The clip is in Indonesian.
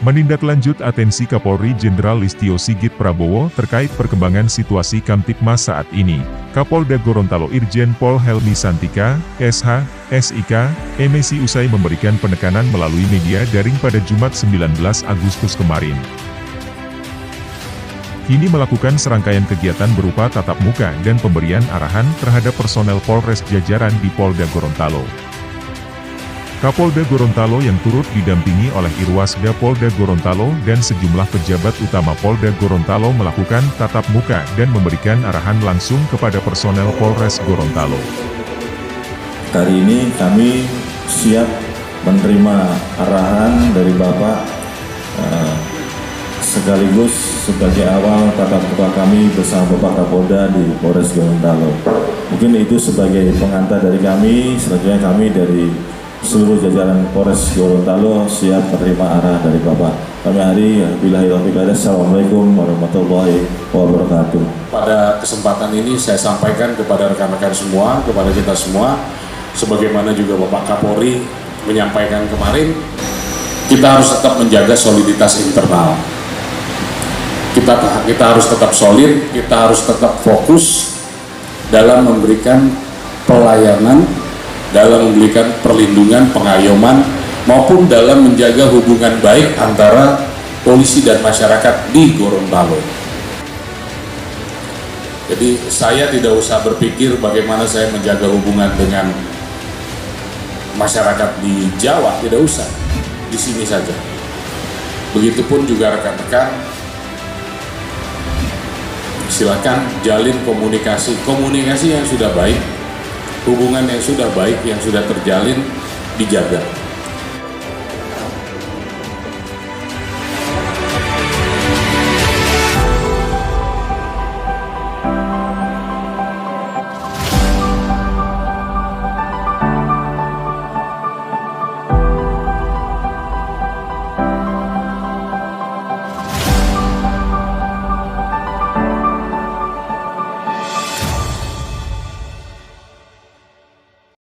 Menindaklanjut atensi Kapolri Jenderal Listio Sigit Prabowo terkait perkembangan situasi Kamtipmas saat ini, Kapolda Gorontalo Irjen Pol Helmi Santika, SH, SIK, MSI usai memberikan penekanan melalui media daring pada Jumat 19 Agustus kemarin. Kini melakukan serangkaian kegiatan berupa tatap muka dan pemberian arahan terhadap personel Polres jajaran di Polda Gorontalo. Kapolda Gorontalo yang turut didampingi oleh Irwasda Polda Gorontalo dan sejumlah pejabat utama Polda Gorontalo melakukan tatap muka dan memberikan arahan langsung kepada personel Polres Gorontalo. Kali ini kami siap menerima arahan dari Bapak sekaligus sebagai awal tatap muka kami bersama Bapak Kapolda di Polres Gorontalo. Mungkin itu sebagai pengantar dari kami, selanjutnya kami dari seluruh jajaran Polres Gorontalo siap menerima arah dari Bapak. Kami hari Assalamualaikum warahmatullahi wabarakatuh. Pada kesempatan ini saya sampaikan kepada rekan-rekan semua, kepada kita semua, sebagaimana juga Bapak Kapolri menyampaikan kemarin, kita harus tetap menjaga soliditas internal. Kita harus tetap solid, kita harus tetap fokus dalam memberikan pelayanan, dalam memberikan perlindungan, pengayoman, maupun dalam menjaga hubungan baik antara polisi dan masyarakat di Gorontalo. Jadi saya tidak usah berpikir bagaimana saya menjaga hubungan dengan masyarakat di Jawa, tidak usah, di sini saja. Begitupun juga rekan-rekan, silakan jalin komunikasi yang sudah baik, hubungan yang sudah baik, yang sudah terjalin, dijaga.